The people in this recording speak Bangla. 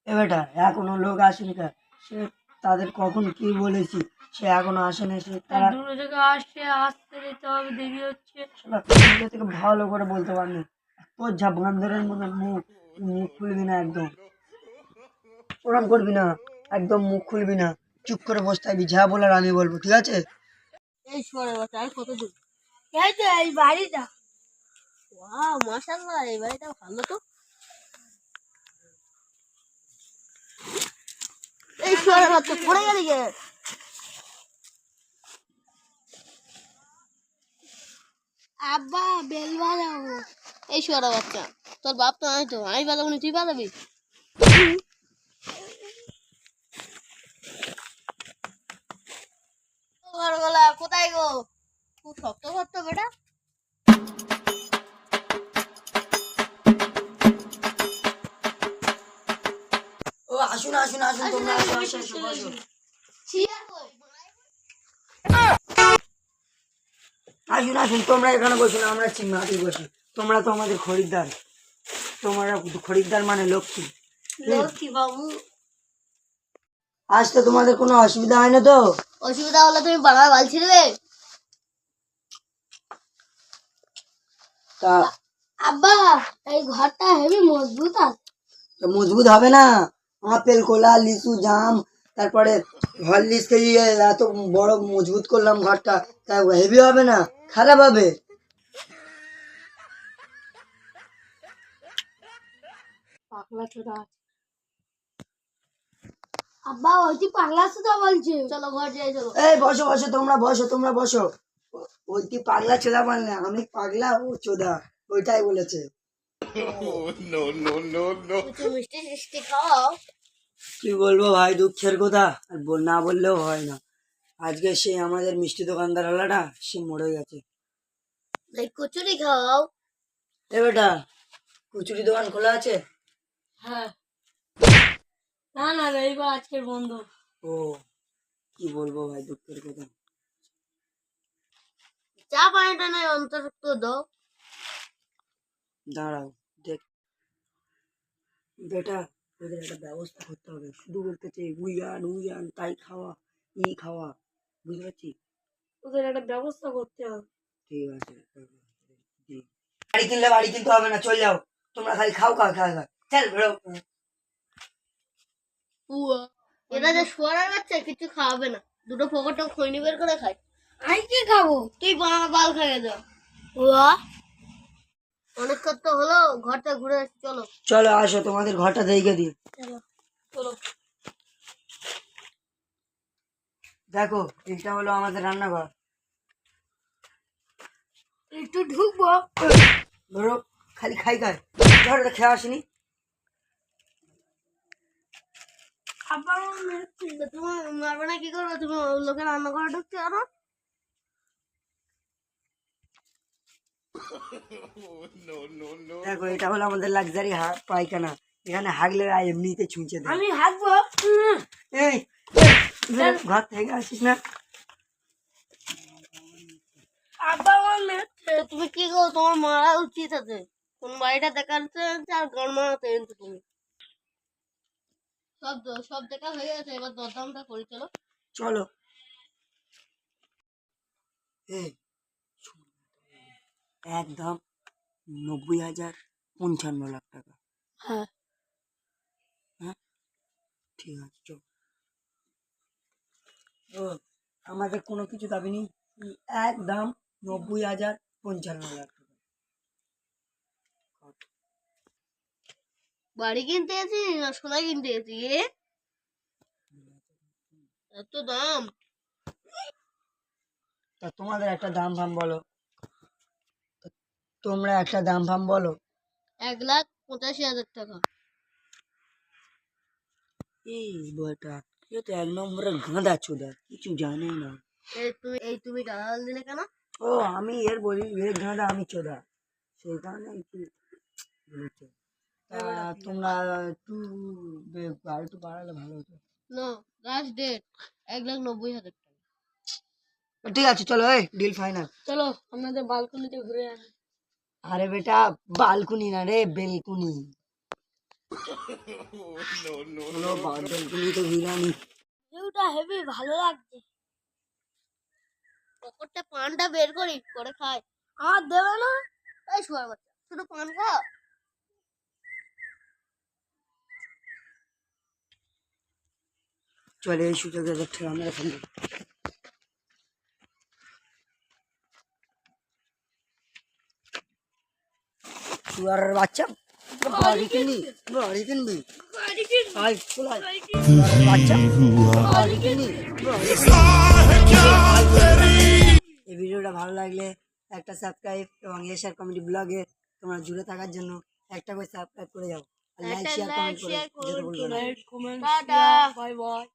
এ বেটা এখনো লোক আসেনি কা সে তাদের কখন কি বলেছি সে এখনো আসেনি সে তারা দূর থেকে আসছে, আসতে যেতে হবে, দেরি হচ্ছে। শালা নিজে থেকে ভালো করে বলতে পারনি তোর যা বান্দরের মতো মুখ মুখ খুলবি না একদম ওরম করবি না একদম মুখ খুলবি না চুপ করে বসে থাকবি যা বলার আমি বলবো ঠিক আছে এই সরে বাচ্চা, আর কত দূর? এই তো এই বাড়িটা। ওয়াও, মাশাআল্লাহ, এই বাড়িটা ভালো তো। এই সরে বাচ্চা, পড়ে গেলি কে? আব্বা বেল বাজাবো। এই সরে বাচ্চা, তোর বাপ তো নাই তো, আমি বাজাবো না, তুই বাজাবি? ঘরগুলা কোথায় গো? খুব শক্ত শক্ত বেটা। ও আসুন আসুন আসুন তোমরা আসো আসো আসো বসো চেয়ার কই? আসুন আসুন তোমরা এখানে বসো না আমরা মাটি বসি তোমরা তো আমাদের খরিদ্দার তোমরা খরিদ্দার মানে লক্ষ্মী লক্ষ্মী বাবু। আজ তো তোমাদের কোনো অসুবিধা হয় না তো অসুবিধা হলে তুমি বাংলায় বালছি দেবে? তা আব্বা এই ঘরটা হেবি মজবুত আছে। তা মজবুত হবে না আপেল কলা লিচু জাম তারপরে হরলিক্স খেয়ে এত বড় মজবুত করলাম ঘরটা তা হেভি হবে না খারাপ হবে পাগলা ছোড়া আছে। আব্বা ওইটি পাগলা ছোড়া বলছে। চলো ঘর যাই, চলো। এই বসো বসো তোমরা বসো ওই কি পাগলা চোদা বললে আমি পাগলা ও চোদা ওইটাই বলেছে একটু মিষ্টি মিষ্টি খাও। কি বলবো ভাই দুঃখের কথা আর না বললেও হয় না আজকে সে আমাদের মিষ্টি দোকানদার হলাটা সে মরে গেছে এই কচুরি খাও। এ বেটা কচুরি দোকান খোলা আছে হ্যাঁ। না না রবিবার আজকের বন্ধ। ও কি বলবো ভাই দুঃখের কথা চা পানিটা নাই অন্তত দাও। দাঁড়াও দেখ বেটা ওদের একটা ব্যবস্থা করতে হবে শুধু বলতেছে উইয়ান তাই খাওয়া খাওয়া বুঝতে পারছি ওদের একটা ব্যবস্থা করতে হবে। ঠিক আছে জি। বাড়ি কিনলে বাড়ি কিনতে হবে না চল যাও তোমরা খালি খাও চল বেরো এটা যে শোয়ার বাচ্চা কিছু খাওয়াবে না, দুটো পকেটে খৈনি বের করে খায়। আমি কি খাবো? তুই বাল খাইয়ে দাও। ওয়া অনেক তো হলো, ঘরটা ঘুরে আসি, চলো। চলো আসো তোমাদের ঘরটা দেখে দিই চলো চলো। দেখো এটা হলো আমাদের রান্নাঘর একটু ঢুকবো। ধরো খালি খাই ধরো এটা খেয়ে আসিনি আবার তুমি মারবে না কি করবে? তুমি লোকের রান্নাঘরে ঢুকছো আরো। দেখো এটা হলো আমাদের লাক্সারি পায়খানা এখানে হাগলে এমনিতে ছুঁচে দেয় আমি হাঁকবো। এই ঘর থেকে আসিস না আব্বা আমার মেরেছে। তুমি কি করো? তোমার মারা উচিত আছে। কোন বাড়িটা দেখাচ্ছে আর গান মারাতে কিন্তু তুমি সব দেখা হয়ে গেছে, এবার দরদামটা করি, চলো। চলো এই একদম 90,55 লাখ টাকা হ্যাঁ হ্যাঁ ঠিক আছে চল ও আমাদের কোনো কিছু দাবি নেই একদম 90,55 লাখ টাকা বাড়ি কিনতে আছি না সোনা কিনতে আছি? এত দাম? তা তোমাদের একটা দাম ফাম বলো তোমরা একটা দাম ফাম বলো 1,85,000 টাকা। এই বটা এ তো 1 নম্বরের গাঁদা চোদা কিছু জানেই না তুমি গালাগাল দিলে কেন? ও আমি এর বলি এর গাঁদা আমি চোদা সেই কারণে একটু বলেছে তা তোমরা একটু বাড়ালে ভালো হতো নো, লাস্ট ডেট 1,90,000 টাকা। ঠিক আছে চলো এই ডিল ফাইনাল চলো আমাদের বালকনিতে ঘুরে আসি। আরে বেটা বালকুনি না রে বেলকুনি চলো বাদলগুলি তো বিরিয়ানি। ভিউটা হেভি ভালো লাগছে। পকেটটা পানটা বের করি করে খাই। আমার দেবে না? এই শুয়ার বাচ্চা শুধু পান খা। চলে এই সুযোগে ঠেলা মেরে ফেলবো। শুয়ারের বাচ্চা বাড়ি কিনবি, বাড়ি কিনবি, আয় চলে আয়। শুয়ারের বাচ্চা বাড়ি কিনবি, বাড়ি কিনবি। এই ভিডিওটা ভালো লাগলে একটা সাবস্ক্রাইব এবং এশিয়ার কমেডি ব্লগে তোমরা জুড়ে থাকার জন্য একটা করে সাবস্ক্রাইব করে যাও, আর লাইক একটা শেয়ার লাইক কমেন্ট করে শেয়ার যেতে করুন। ভুলবে না। টাটা। Bye bye.